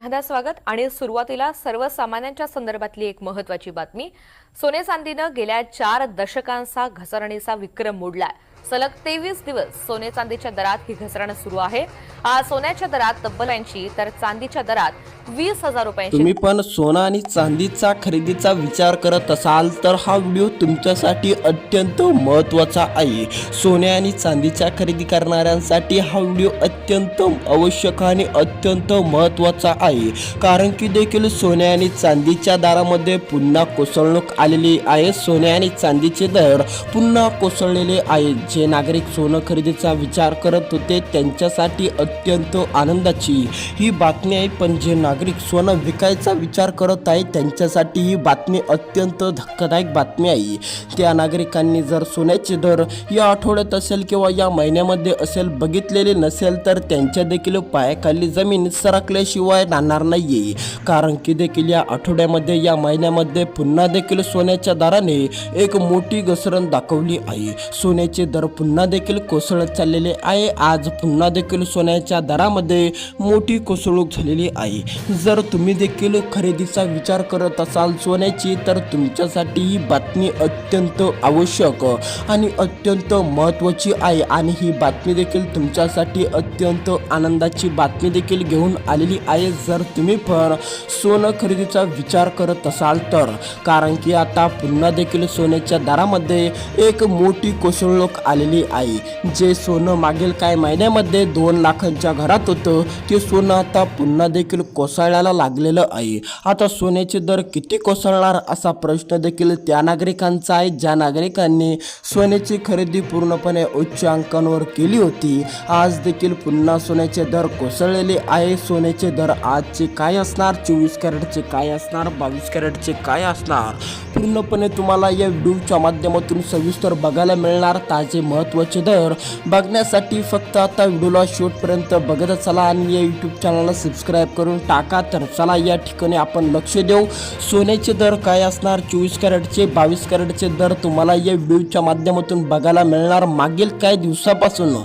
स्वागत आणि सुरुवातीला सर्वसामान्यांच्या संदर्भातली एक महत्त्वाची बातमी। सोने चांदीनं गेल्या 4 दशकांचा घसरणीचा विक्रम मोडलाय। सलग 23 दिवस सोने चांदीच्या दरात ही घसरण सुरू आहे। आज सोन्याच्या दरात तब्बल 80 तर चांदीच्या दरात 20,000 रुपयांची। तुम्ही पण सोना आणि चांदीचा खरेदीचा विचार करत असाल तर हा व्हिडिओ तुमच्यासाठी अत्यंत महत्त्वाचा आहे। सोने आणि चांदीच्या खरेदी करणाऱ्यांसाठी हा व्हिडिओ अत्यंत आवश्यक आणि अत्यंत महत्त्वाचा आहे, कारण की देखील सोने आणि चांदीच्या दरामध्ये पुन्हा कोसळणूक आलेली आहे। सोने आणि चांदीचे दर पुन्हा कोसळलेले आहेत। जे नागरिक सोनं खरेदीचा विचार करत होते त्यांच्यासाठी अत्यंत आनंदाची ही बातमी आहे, पण जे नागरिक सोनं विकायचा विचार करत आहेत त्यांच्यासाठी ही बातमी अत्यंत धक्कादायक बातमी आहे। त्या नागरिकांनी जर सोन्याचे दर या आठवड्यात असेल किंवा या महिन्यामध्ये असेल बघितलेले नसेल तर त्यांच्या देखील पायाखाली जमीन सरकल्याशिवाय राहणार नाहीये, कारण की देखील या आठवड्यामध्ये या महिन्यामध्ये पुन्हा देखील सोन्याच्या दराने एक मोठी घसरण दाखवली आहे। सोन्याचे दर पुन्हा देखील कोसळत चाललेले आहे। आज पुन्हा देखील सोन्याच्या दरामध्ये मोठी कोसळूक झालेली आहे। जर तुम्ही देखील खरेदीचा विचार करत असाल सोन्याची तर तुमच्यासाठी ही बातमी अत्यंत आवश्यक आणि अत्यंत महत्त्वाची आहे आणि ही बातमी देखील तुमच्यासाठी अत्यंत आनंदाची बातमी देखील घेऊन आलेली आहे जर तुम्ही पण सोनं खरेदीचा विचार करत असाल तर, कारण की आता पुन्हा देखील सोन्याच्या दरामध्ये एक मोठी कोसळणूक आलेली आहे। जे सोनं मागील काही महिन्यामध्ये 2 लाखांच्या घरात होतं ते सोनं आता पुन्हा देखील कोसळायला लागलेलं आहे। आता सोन्याचे दर किती कोसळणार असा प्रश्न देखील त्या नागरिकांचा आहे ज्या नागरिकांनी सोन्याची खरेदी पूर्णपणे उच्च अंकांवर केली होती। आज देखील पुन्हा सोन्याचे दर कोसळलेले आहे। सोन्याचे दर आजचे काय असणार, 24 कॅरेटचे काय असणार, 22 कॅरेटचे काय असणार, पूर्णपणे तुम्हाला या व्हिडिओच्या माध्यमातून सविस्तर बघायला मिळणार। ताजे महत्त्वाचे दर बघण्यासाठी फक्त आता व्हिडिओला शेवटपर्यंत बघत चला आणि या यूट्यूब चॅनलला सबस्क्राईब करून टाका। तर चला या ठिकाणी आपण लक्ष देऊ सोन्याचे दर काय असणार, 24 कॅरेटचे 22 कॅरेटचे दर तुम्हाला या व्हिडिओच्या माध्यमातून बघायला मिळणार। मागील काही दिवसापासून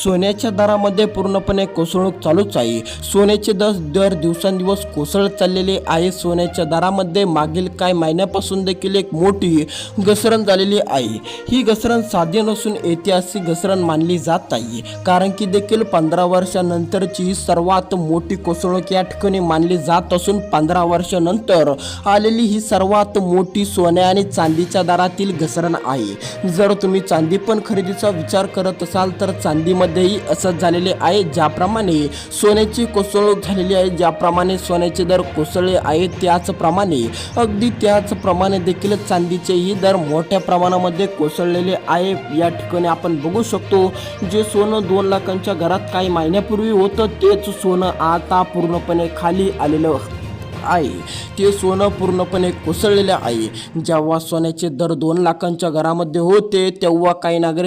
सोन्याच्या दरामध्ये पूर्णपणे कोसळणूक चालूच आहे। सोन्याचे दर दिवसेंदिवस कोसळत चाललेले आहे। सोन्याच्या दरामध्ये मागील काही महिन्यापासून देखील एक मोठी घसरण झालेली आहे। ही घसरण साधी नसून ऐतिहासिक घसरण मानली जात आहे, कारण की देखील 15 वर्षानंतरची ही सर्वात मोठी कोसळणूक या ठिकाणी मानली जात असून 15 वर्षानंतर आलेली ही सर्वात मोठी सोन्या आणि चांदीच्या दरातील घसरण आहे। जर तुम्ही चांदी पण खरेदीचा विचार करत असाल तर चांदीमध्येही असंच झालेले आहे। ज्याप्रमाणे सोन्याची कोसळणूक झालेली आहे, ज्याप्रमाणे सोन्याचे दर कोसळले आहेत त्याचप्रमाणे देखील चांदीचेही दर मोठ्या प्रमाणामध्ये कोसळलेले आहे। या ठिकाणी आपण बघू शकतो जे सोनं 2 लाखांच्या घरात काही महिन्यापूर्वी होतं तेच सोनं आता पूर्णपणे खाली आलेलं आहे। ते सोनं पूर्णपणे कोसळलेलं आहे। जेव्हा सोन्याचे दर 2 लाखांच्या घरामध्ये होते तेव्हा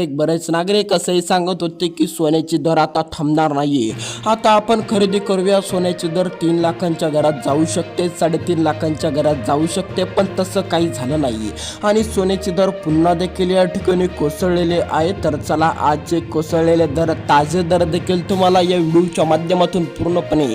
बरेच नागरिक असंही सांगत होते की सोन्याचे दर आता थांबणार नाहीये, आता आपण खरेदी करूया, सोन्याचे दर 3 लाखांच्या घरात जाऊ शकते, 3.5 लाखांच्या घरात जाऊ शकते, पण तसं काही झालं नाही आणि सोन्याचे दर पुन्हा देखील या ठिकाणी कोसळलेले आहे। तर चला आजचे कोसळलेले दर, ताजे दर देखील तुम्हाला या व्हिडिओच्या माध्यमातून पूर्णपणे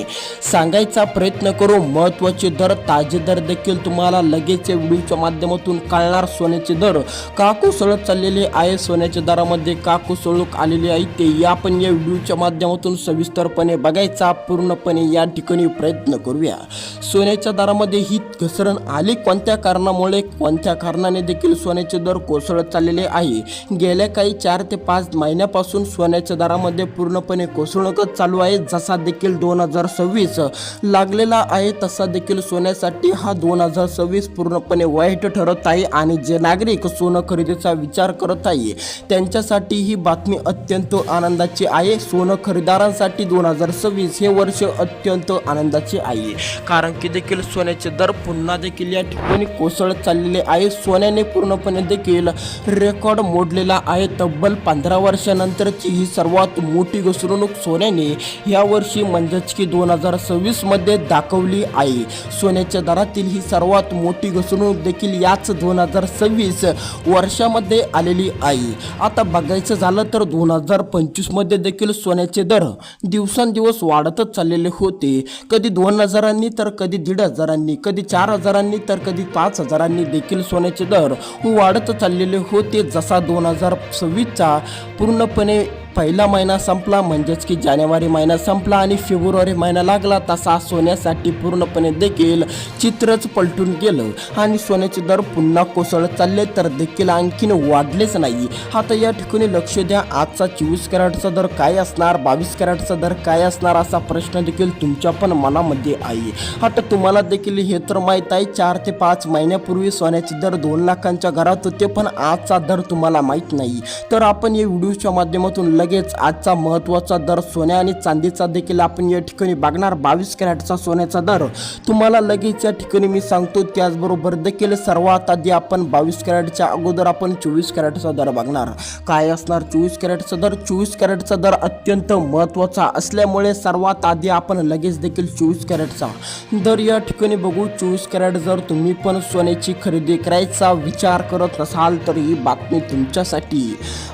सांगायचा प्रयत्न करू। महत्त्वाचे दर, ताजे दर देखील तुम्हाला लगेच व्हिडिओच्या माध्यमातून कळणार। सोन्याचे दर का कोसळत चाललेले आहे, सोन्याच्या दरामध्ये का कोसळणूक आलेली आहे ते आपण या व्हिडिओच्या माध्यमातून सविस्तरपणे बघायचा पूर्णपणे या ठिकाणी प्रयत्न करूया। सोन्याच्या दरामध्ये ही घसरण आली कोणत्या कारणामुळे, कोणत्या कारणाने देखील सोन्याचे दर कोसळत चाललेले आहे। गेल्या काही 4 ते 5 महिन्यापासून सोन्याच्या दरामध्ये पूर्णपणे कोसळणूकच चालू आहे। जसा देखील 2026 लागलेला आहे तसा देखील सोन्यासाठी हा 2026 पूर्णपणे वाईट ठरत आहे आणि जे नागरिक सोनं खरेदीचा विचार करत आहे त्यांच्यासाठी ही बातमी अत्यंत आनंदाची आहे। सोनं खरेदीदारांसाठी 2026 हे वर्ष अत्यंत आनंदाचे आहे, कारण की देखील सोन्याचे दर पुन्हा देखील या ठिकाणी कोसळत चाललेले आहे. सोन्याने पूर्णपणे देखील रेकॉर्ड मोडलेला आहे. तब्बल 15 वर्षानंतरची ही सर्वात मोठी घसरणूक सोन्याने यावर्षी म्हणजेच की 2026 मध्ये दाखवली आहे. सोन्याच्या दरातील ही सर्वात मोठी घसरणूक देखील याच 2026 वर्षामध्ये आलेली आहे. आता बघायचं झालं तर 2025 मध्ये देखील सोन्याचे दर दिवसांदिवस वाढतच चाललेले होते. कधी 2000 तर कधी 1500, कधी 4000 तर कधी 5000 देखील सोन्याचे दर वाढत चाललेले होते. जसा 2026चा पूर्णपणे पहिला महिना संपला म्हणजेच की जानेवारी महिना संपला आणि फेब्रुवारी महिना लागला तसा सोन्यासाठी पूर्णपणे देखील चित्रच पलटून गेलं आणि सोन्याचे दर पुन्हा कोसळत चालले तर देखील आणखीन वाढलेच नाही. आता या ठिकाणी लक्ष द्या, आजचा 24 कॅरेटचा दर काय असणार, 22 कॅरेटचा दर काय असणार असा प्रश्न देखील तुमच्या पण मनामध्ये आहे. आता तुम्हाला देखील हे तर माहीत आहे 4 ते 5 महिन्यापूर्वी सोन्याचे दर 2 लाखांच्या घरात होते, पण आजचा दर तुम्हाला माहीत नाही. तर आपण या व्हिडिओच्या माध्यमातून लगेच आजचा महत्त्वाचा दर सोन्या आणि चांदीचा देखील आपण या ठिकाणी बघणार. 22 कॅरेटचा सोन्याचा दर तुम्हाला लगेच या ठिकाणी मी सांगतो. त्याचबरोबर देखील सर्वात आधी आपण 22 कॅरेटच्या अगोदर आपण 24 कॅरेटचा दर बघणार. काय असणार 24 कॅरेटचा दर? 24 कॅरेटचा दर अत्यंत महत्त्वाचा असल्यामुळे सर्वात आधी आपण लगेच देखील 24 कॅरेटचा दर या ठिकाणी बघू. 24 कॅरेट जर तुम्ही पण सोन्याची खरेदी करायचा विचार करत असाल तर ही बातमी तुमच्यासाठी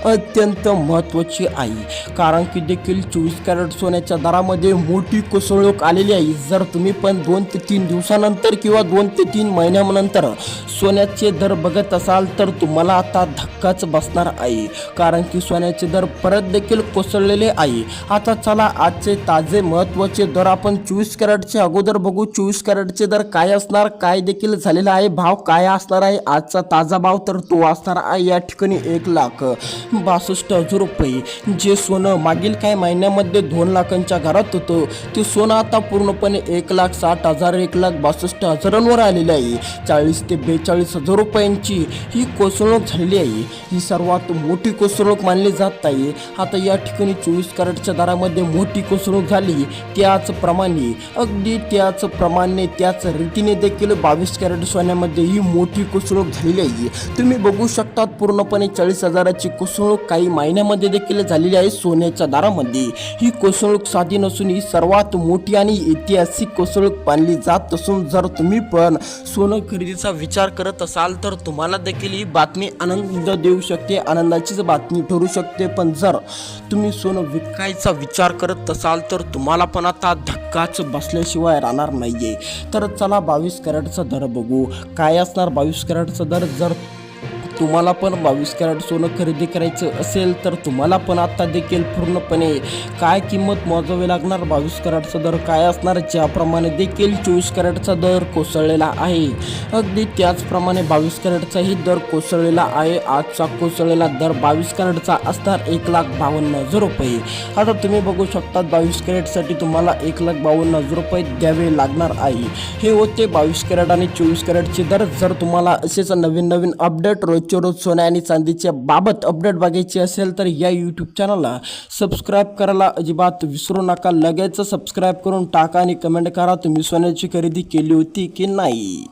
अत्यंत महत्त्वाची आहे. कारण की देखील 24 कॅरेट सोन्याच्या दरामध्ये मोठी कोसळूक आलेली आहे. जर तुम्ही पण 2 ते 3 दिवसानंतर किंवा 2 ते 3 महिन्यानंतर सोन्याचे दर बघत असाल तर तुम्हाला आता धक्काच बसणार आहे. कारण की सोन्याचे दर परत देखील कोसळलेले आहे. आता चला आजचे ताजे महत्त्वाचे दर आपण 24 कॅरेटचे अगोदर बघू. 24 कॅरेटचे दर काय असणार, काय देखील झालेला आहे, भाव काय असणार आहे आजचा ताजा भाव, तर तो असणार आहे या ठिकाणी 1,62,000 रुपये. जे सोनं मागील काही महिन्यामध्ये 2 लाखांच्या घरात होतं ते सोनं आता पूर्णपणे 1,60,000 1,62,000 आलेलं आहे. 40 ते 42,000 रुपयांची ही कोसळणूक झालेली आहे. ही सर्वात मोठी कोसळणूक मानली जात आहे. आता या ठिकाणी 24 कॅरेटच्या दरामध्ये मोठी कोसळणूक झाली, त्याचप्रमाणे अगदी त्याच रीतीने देखील 22 कॅरेट सोन्यामध्ये ही मोठी कोसळणूक झालेली आहे. तुम्ही बघू शकता पूर्णपणे 40,000ची कोसळणूक काही महिन्यामध्ये देखील झालेली आहे. सोन्याच्या दरामध्ये ही कोसळणूक साधी नसून ही सर्वात मोठी आणि ऐतिहासिक कोसळणूक मानली जात असून जर तुम्ही पण सोनं खरेदीचा विचार करत असाल तर तुम्हाला देखील ही बातमी आनंद देऊ शकते, आनंदाचीच बातमी ठरू शकते. पण जर तुम्ही सोनं विकायचा विचार करत असाल तर तुम्हाला पण आता धक्काच बसल्याशिवाय राहणार नाहीये. तर चला 22 कॅरेटचा दर बघू. काय असणार 22 कॅरेटचा दर? जर तुम्हाला पण 22 कॅरेट सोनं खरेदी करायचं असेल तर तुम्हाला पण आता देखील पूर्णपणे काय किंमत मोजावी लागणार, 22 कॅरेटचा दर काय असणार. ज्याप्रमाणे देखील 24 कॅरेटचा दर कोसळलेला आहे अगदी त्याचप्रमाणे 22 कॅरेटचाही दर कोसळलेला आहे. आजचा कोसळलेला दर 22 कॅरेटचा असणार 1,52,000 रुपये. आता तुम्ही बघू शकता 22 कॅरेटसाठी तुम्हाला 1,52,000 रुपये द्यावे लागणार आहे. हे होते 22 कॅरेट आणि 24 कॅरेटचे दर. जर तुम्हाला असेच नवीन अपडेट रोज सोन्या आणि चांदीच्या बाबत अपडेट बघायची असेल तर या यूट्यूब चॅनलला सबस्क्राईब करायला अजिबात विसरू नका. लगेच सबस्क्राईब करून टाका आणि कमेंट करा तुम्ही सोन्याची खरेदी केली होती की नाही.